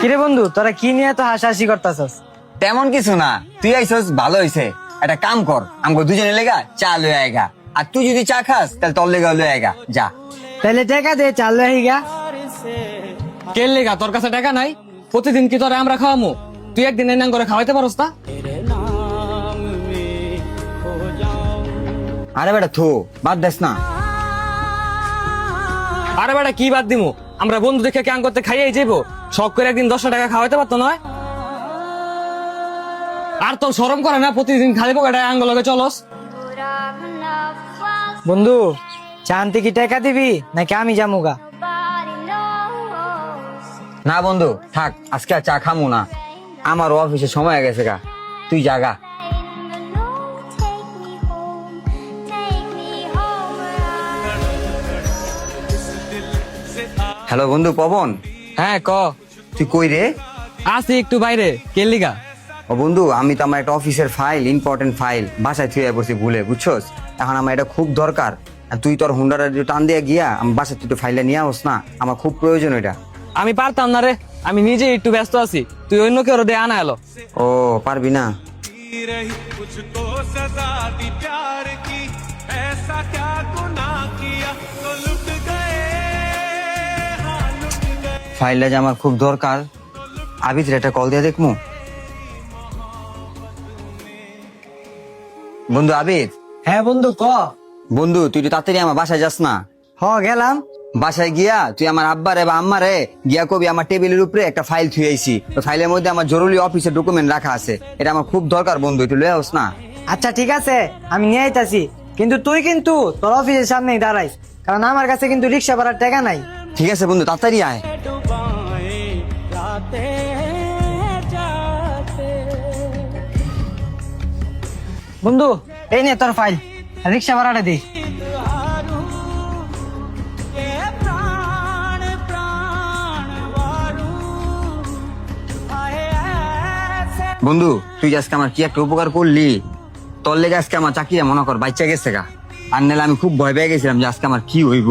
কিরে বন্ধু, তোরা কি নিয়ে তো হাসাহাসি করতেছস? তেমন কিছু না, তুই আইসস ভালো হইছে। একটা কাম কর, আমাকে দুজনে লেগা চা লয়ে আয়গা। আর তুই যদি চা খাস তাহলে তোর লেগা লয়ে আয়গা, যা। তাহলে টাকা দে, চাল হিগা। কে লেগা তোর কাছে টাকা নাই? প্রতিদিন কি তোরে আমরা খাওয়ামু? তুই একদিন এনাং করে খাওয়াইতে পারস না? আরে বেটা থু, বাদ দেস না। আরে বেটা কি বাদ দিমু? আমরা বন্ধু দেখে ক্যাং করতে খাইয়াই যাবো, শখ করে একদিন 10 টাকা খাওয়াইতে পারতো নয়? আর তোর শরম করে না প্রতিদিন খালি পকেটে আঙ্গলকে চলস? বন্ধু, চান্তি কি টাকা দিবি নাকি আমি জামুগা? না বন্ধু থাক, আজকে আর চা খামু না, আমার অফিসে সময় হয়ে গেছে গা, তুই জাগা। হ্যালো বন্ধু পবন। হ্যাঁ ক। তুই কই রে? আসি একটু বাইরে। কে লিগা? ও বন্ধু, আমি তো আমার একটা অফিসের ফাইল, ইম্পর্টেন্ট ফাইল বাসায় থুয়ে পড়ছি ভুলে, বুঝছস? এখন আমার এটা খুব দরকার। আর তুই তোর হুন্ডার টান দিয়ে গিয়া আমার বাসায় তুই ফাইলটা নিয়ে আস না, আমার খুব প্রয়োজন এটা। আমি পারতাম না রে, আমি নিজে একটু ব্যস্ত আছি। তুই অন্য কেউ দিয়ে আনা এলো। ও পারবি না? ফাইলটা যে আমার খুব দরকার, আবির একটা কল দিয়ে দেখমু। বন্ধু আবির। হ্যাঁ বন্ধু ক। বন্ধু তুই তো তাড়াতাড়ি আমার বাসায় যাস না। গেলাম। বাসায় গিয়া তুই আমার আব্বারে বা আম্মারে গিয়া কবি আমার টেবিলের উপরে একটা ফাইল থুয়ে আইছি, ওই ফাইলের মধ্যে আমার জরুরি অফিসের ডকুমেন্ট রাখা আছে, এটা আমার খুব দরকার বন্ধু, একটু লয়ে আস না। আচ্ছা ঠিক আছে, আমি নিয়ে আইতাছি। কিন্তু তুই কিন্তু তোর অফিসের সামনেই দাঁড়াইস, কারণ আমার কাছে কিন্তু রিক্সা ভাড়ার টাকা নাই। ঠিক আছে বন্ধু, তাড়াতাড়ি আয়। বন্ধু এই নে তোর ফাইল, রিক্সা ভাড়াটা দি। বন্ধু তুই আজকে আমার কি একটা উপকার করলি, তোর লেগে আজকে আমার চাকরিটা মনে কর বাচ্চা গেছে গা। আর নাহলে আমি খুব ভয় পেয়ে গেছিলাম যে আজকে আমার কি হইব।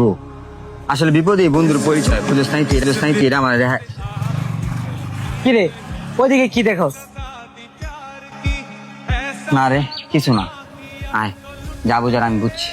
আসলে বিপদে বন্ধুর পরিচয়, বুঝছ নাই? এটা আমার কিরে ওইদিকে কি দেখোস? না রে কিছু না, আয় যা বুঝার আমি বুঝছি।